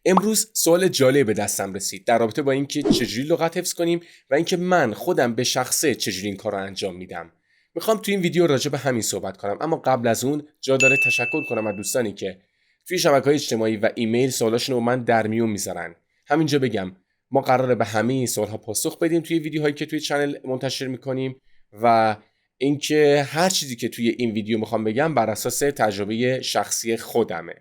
امروز سوال جالب به دستم رسید در رابطه با اینکه چجوری لغت حفظ کنیم و اینکه من خودم به شخصه چجوری این کارو انجام میدم. میخوام تو این ویدیو راجع به همین صحبت کنم، اما قبل از اون جا داره تشکر کنم از دوستانی که توی شبکه‌های اجتماعی و ایمیل سوالاشون رو من در میون میذارن. همینجا بگم ما قراره به همه این سوالها پاسخ بدیم توی ویدیوهایی که توی چنل منتشر میکنیم و اینکه هر چیزی که توی این ویدیو میخوام بگم بر اساس تجربه شخصی خودمه.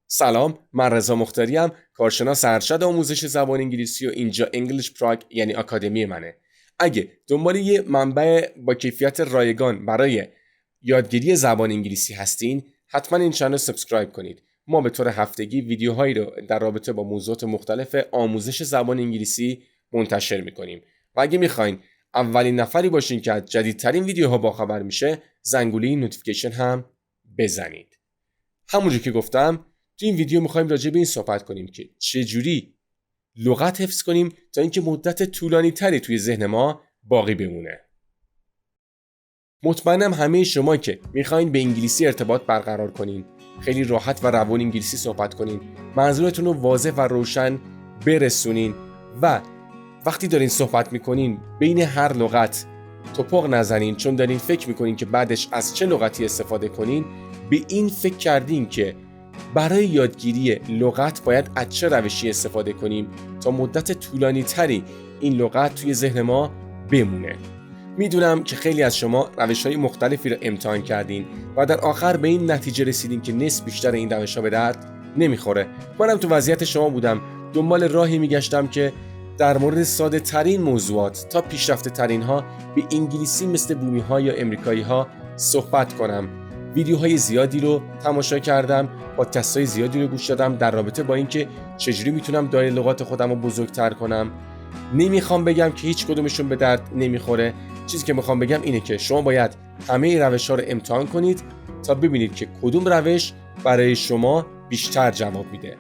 سلام، من رضا مختاریم، کارشناس ارشد آموزش زبان انگلیسی و اینجا انگلیش پراگ یعنی آکادمی منه. اگه دنبال یه منبع با کیفیت رایگان برای یادگیری زبان انگلیسی هستین، حتما این چنل رو سابسکرایب کنید. ما به طور هفتگی ویدیوهایی رو در رابطه با موضوعات مختلف آموزش زبان انگلیسی منتشر میکنیم و اگه میخواین اولین نفری باشین که از جدیدترین ویدیوها باخبر میشه، زنگوله نوتیفیکیشن هم بزنید. همونجور که گفتم تو این ویدیو میخوایم راجع به این صحبت کنیم که چجوری لغت حفظ کنیم تا اینکه مدت طولانی تری توی ذهن ما باقی بمونه. مطمئنم همه شما که میخواین به انگلیسی ارتباط برقرار کنین، خیلی راحت و روان انگلیسی صحبت کنین، منظورتون رو واضح و روشن برسونین و وقتی دارین صحبت میکنین بین هر لغت توپق نزنین، چون دارین فکر میکنین که بعدش از چه لغتی استفاده کنین. به این فکر کردین که برای یادگیری لغت باید از چه روشی استفاده کنیم تا مدت طولانی تری این لغت توی ذهن ما بمونه. میدونم که خیلی از شما روش‌های مختلفی رو امتحان کردین و در آخر به این نتیجه رسیدین که نصف بیشتر این روش‌ها به درد نمیخوره. منم تو وضعیت شما بودم، دنبال راهی میگشتم که در مورد ساده ترین موضوعات تا پیشرفته ترین ها به انگلیسی مثل بومی ها یا امریکایی ها صحبت کنم. ویدیوهای زیادی رو تماشا کردم، پادکست‌های زیادی رو گوش دادم در رابطه با اینکه چجوری میتونم دایره لغات خودم رو بزرگتر کنم. نمیخوام بگم که هیچ کدومشون به درد نمیخوره. چیزی که میخوام بگم اینه که شما باید همه روش‌ها رو امتحان کنید تا ببینید که کدوم روش برای شما بیشتر جواب میده.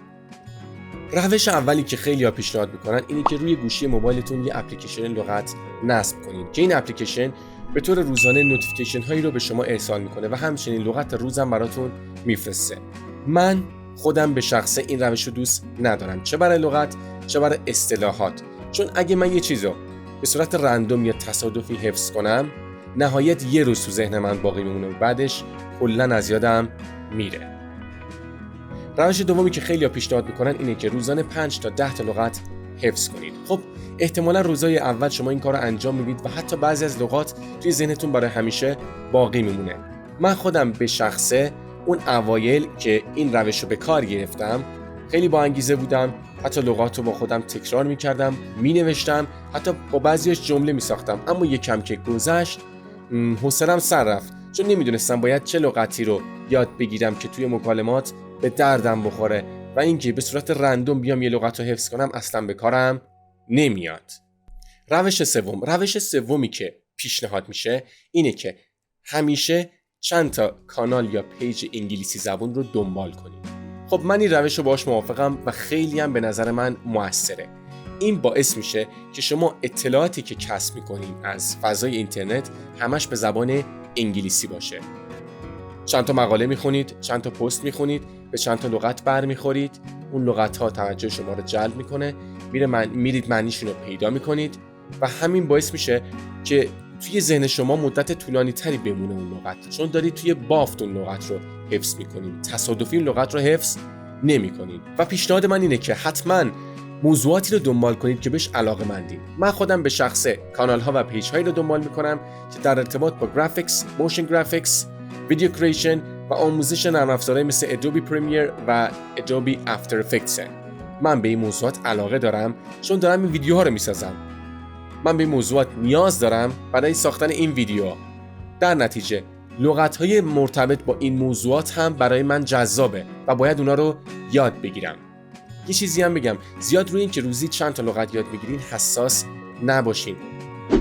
روش اولی که خیلی‌ها پیشنهاد میکنن اینه که روی گوشی موبایلتون یه اپلیکیشن لغت نصب کنید که این اپلیکیشن به طور روزانه نوتیفیکیشن هایی رو به شما ارسال میکنه و همچنین لغت روزم براتون میفرسته. من خودم به شخصه این روش رو دوست ندارم، چه برای لغت چه برای اصطلاحات، چون اگه من یه چیزو به صورت رندوم یا تصادفی حفظ کنم، نهایت یه روز تو ذهن من باقی میمونه و بعدش کلاً از یادم میره. روش دومی که خیلی‌ها پیشنهاد میکنن اینه که روزانه 5 تا 10 تا لغت حفظ کنید. خب احتمالا روزای اول شما این کار رو انجام میدید و حتی بعضی از لغات توی ذهنتون برای همیشه باقی میمونه. من خودم به شخصه اون اوایل که این روش رو به کار گرفتم خیلی با انگیزه بودم، حتی لغات رو با خودم تکرار میکردم، مینوشتم، حتی با بعضیاش جمله میساختم، اما یکم که گذشت حوصله‌ام سر رفت، چون نمیدونستم باید چه لغتی رو یاد بگیرم که توی مکالمات به دردم بخوره و اینکه به صورت رندوم بیام یه لغت رو حفظ کنم اصلا به کارم نمیاد. روش سومی که پیشنهاد میشه اینه که همیشه چند تا کانال یا پیج انگلیسی زبان رو دنبال کنید. خب من این روش رو باهاش موافقم و خیلی هم به نظر من موثره. این باعث میشه که شما اطلاعاتی که کسب میکنید از فضای اینترنت همش به زبان انگلیسی باشه. چند تا مقاله میخونید، چند تا پست میخونید، به چند تا لغت برمیخورید، اون لغت ها توجه شما رو جلب میکنه، میرید معنیشون رو پیدا میکنید و همین باعث میشه که توی ذهن شما مدت طولانی تری بمونه اون لغت، چون دارید توی بافت اون لغت رو حفظ میکنید، تصادفی اون لغت رو حفظ نمیکنید. و پیشنهاد من اینه که حتما موضوعاتی رو دنبال کنید که بهش علاقه‌مندید. من خودم به شخصه کانال ها و پیج هایی رو دنبال میکنم که در ارتباط با گرافیکس، موشن گرافیکس، ویدیو کریشن و آموزش نرم افزارهای مثل ادوبی پرمیر و ادوبی افتر افکتس. من به این موضوعات علاقه دارم چون دارم این ویدیوها رو میسازم. من به این موضوعات نیاز دارم برای ساختن این ویدیو. در نتیجه لغت‌های مرتبط با این موضوعات هم برای من جذابه و باید اونا رو یاد بگیرم. یه چیزی هم بگم، زیاد روی این که روزی چند تا لغت یاد بگیرین حساس نباشین.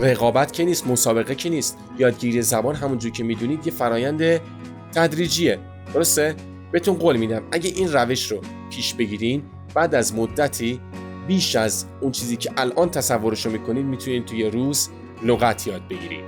رقابت که نیست، مسابقه که نیست. یادگیری زبان همونجوری که میدونید یه فرایند تدریجیه. درسته؟ بهتون قول میدم اگه این روش رو پیش بگیرین، بعد از مدتی بیش از اون چیزی که الان تصورشو میکنید میتونید توی روز لغت یاد بگیرید.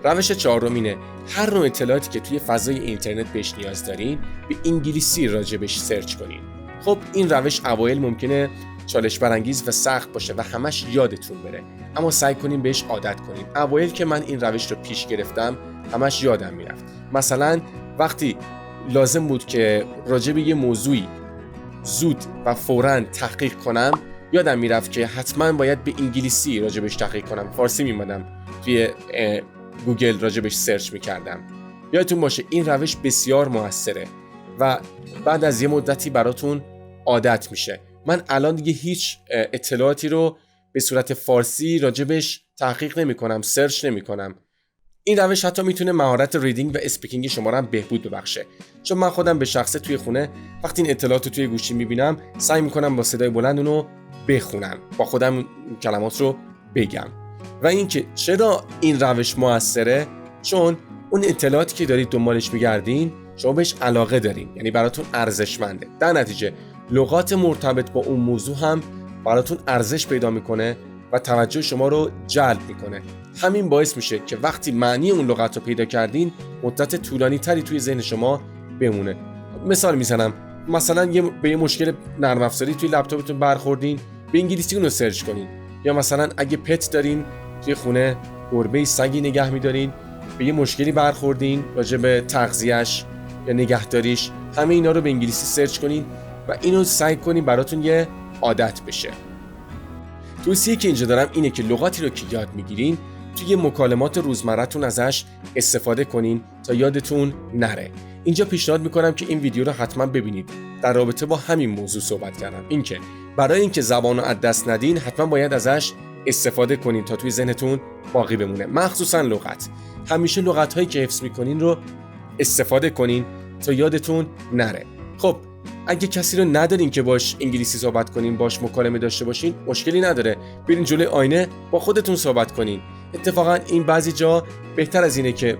روش چهارم اینه هر نوع اطلاعاتی که توی فضای اینترنت بهش نیاز دارین به انگلیسی راجبش سرچ کنین. خب این روش اوایل ممکنه چالش برانگیز و سخت باشه و همش یادتون بره، اما سعی کنین بهش عادت کنین. اوایل که من این روش رو پیش گرفتم همش یادم میرفت. مثلا وقتی لازم بود که راجب یه موضوعی زود و فوراً تحقیق کنم، یادم میرفت که حتما باید به انگلیسی راجبش تحقیق کنم. فارسی میمدم توی گوگل راجبش سرچ میکردم. یادتون باشه این روش بسیار موثره و بعد از یه مدتی براتون عادت میشه. من الان دیگه هیچ اطلاعاتی رو به صورت فارسی راجبش تحقیق نمی کنم، سرچ نمی کنم. این روش حتی میتونه مهارت ریدینگ و اسپیکینگ شما رو هم بهبود ببخشه، چون من خودم به شخصه توی خونه وقتی این اطلاعات رو توی گوشی میبینم سعی میکنم با صدای بلند اونو بخونم، با خودم کلمات رو بگم. و اینکه چرا این روش موثره، چون اون اطلاعاتی که دارید دنبالش میگردین شما بهش علاقه دارین، یعنی براتون ارزشمنده. در نتیجه لغات مرتبط با اون موضوع هم براتون ارزش پیدا میکنه و توجه شما رو جلب میکنه. همین باعث میشه که وقتی معنی اون لغت رو پیدا کردین مدت طولانی تری توی ذهن شما بمونه. مثال میزنم، مثلا به یه مشکل نرم افزاری توی لپتاپتون برخوردین، به انگلیسی اون رو سرچ کنین. یا مثلا اگه پت دارین توی خونه، گربه سگی نگه میدارین، به یه مشکلی برخوردین راجع به تغذیه‌اش یا نگهداریش، همه اینا رو به انگلیسی سرچ کنین و اینو سعی کنین براتون یه عادت بشه. توصیه که اینجا دارم اینه که لغاتی رو که یاد میگیرین توی مکالمات روزمره‌تون ازش استفاده کنین تا یادتون نره. اینجا پیشنهاد میکنم که این ویدیو رو حتما ببینید. در رابطه با همین موضوع صحبت کردم، اینکه برای اینکه زبان رو از دست ندین حتما باید ازش استفاده کنین تا توی ذهنتون باقی بمونه. مخصوصا لغت، همیشه لغت هایی که حفظ میکنین رو استفاده کنین تا یادتون نره. خب اگه کسی رو ندارین که باش انگلیسی صحبت کنین، باش مکالمه داشته باشین، مشکلی نداره، برین جلوی آینه با خودتون صحبت کنین. اتفاقا این بعضی جا بهتر از اینه که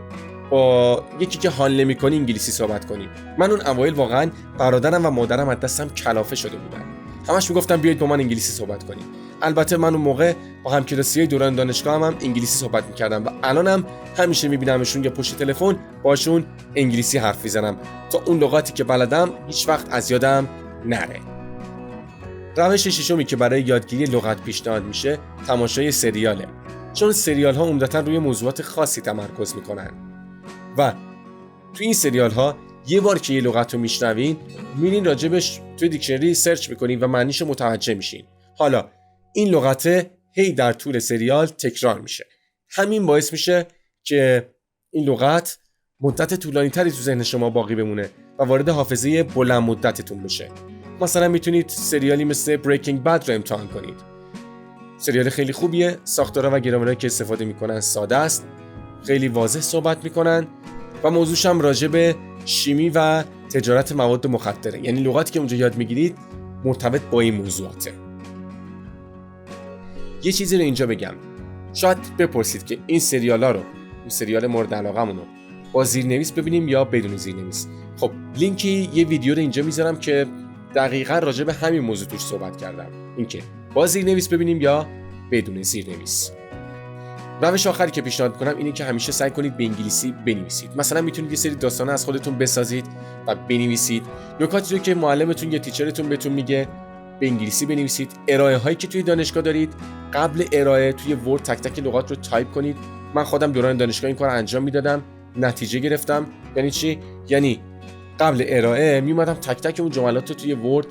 با یکی که حال نمی‌کنی انگلیسی صحبت کنین. من اون اوایل واقعا برادرم و مادرم از دستم کلافه شده بودن، همش میگفتن بیاید با من انگلیسی صحبت کنین. البته من اون موقع با همکلاسیای دوران دانشگاه هم انگلیسی صحبت می‌کردم و الانم همیشه می‌بینمشون یا پشت تلفن باشون انگلیسی حرف می‌زنم تا اون لغاتی که بلدم هیچ وقت از یادم نره. روش ششمی که برای یادگیری لغت پیشنهاد میشه تماشای سریاله، چون سریال‌ها عمدتاً روی موضوعات خاصی تمرکز می‌کنن و توی این سریال‌ها یه بار که یه لغت رو میشنوین میرین راجبش توی دیکشنری سرچ میکنین و معنیشو متوجه میشین. حالا این لغت هی در طول سریال تکرار میشه، همین باعث میشه که این لغت مدت طولانی تری تو ذهن شما باقی بمونه و وارد حافظه بلند مدتتون بشه. مثلا میتونید سریالی مثل Breaking Bad رو امتحان کنید. سریال خیلی خوبیه، ساختارها و گرامرهایی که استفاده میکنن ساده است، خیلی واضح صحبت میکنن و موضوعش هم راجع به شیمی و تجارت مواد مخدره، یعنی لغاتی که اونجا یاد میگیرید مرتبط با این موضوعاته. یه چیزی رو اینجا بگم، شاید بپرسید که این سریال مورد علاقمون رو با زیرنویس ببینیم یا بدون زیرنویس. خب لینکی یه ویدیو رو اینجا میذارم که دقیقاً راجع به همین موضوع توش صحبت کردم، اینکه با زیرنویس ببینیم یا بدون زیرنویس. روش آخری که پیشنهاد می‌کنم اینه که همیشه سعی کنید به انگلیسی بنویسید. مثلا میتونید یه سری داستانا از خودتون بسازید و بنویسید. نکاتی رو که معلمتون یا تیچرتون بهتون میگه به انگلیسی بنویسید. ارائه هایی که توی دانشگاه دارید قبل ارائه توی ورد تک تک لغات رو تایپ کنید. من خودم دوران دانشگاه این کارو انجام میدادم، نتیجه گرفتم. یعنی چی؟ یعنی قبل ارائه میومدم تک تک اون جملات رو توی ورد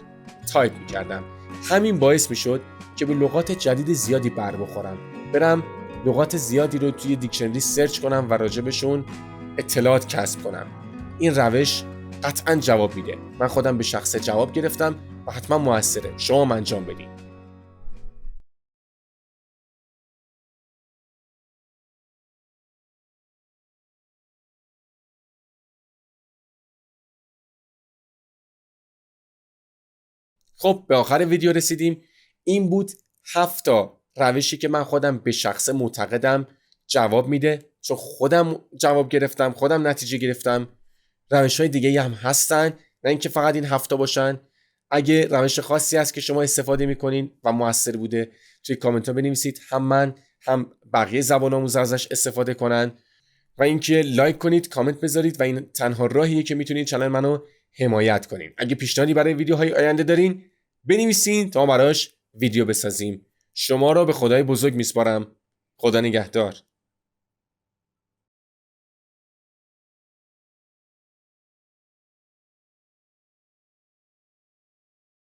تایپ میکردم. همین باعث میشد که به لغات جدید زیادی بر بخورم، برم لغات زیادی رو توی دیکشنری سرچ کنم و راجبشون اطلاعات کسب کنم. این روش قطعاً جواب میده. من خودم به شخصه جواب گرفتم و حتما موثره. شما هم انجام بدین. خب به آخر ویدیو رسیدیم. این بود 7 تا روشی که من خودم به شخصه معتقدم جواب میده، چون خودم جواب گرفتم، خودم نتیجه گرفتم. روش‌های دیگه هم هستن، نه اینکه فقط این 7 تا باشن، اگه روش خاصی هست که شما استفاده میکنین و موثر بوده توی کامنت ها بنویسید، هم من هم بقیه زبان آموزا ازش استفاده کنن. و اینکه لایک کنید، کامنت بذارید و این تنها راهیه که میتونید چنل منو حمایت کنین. اگه پیشنهادی برای ویدیوهای آینده دارین بنویسین تا ما براش ویدیو بسازیم. شما را به خدای بزرگ میسپارم. خدا نگهدار.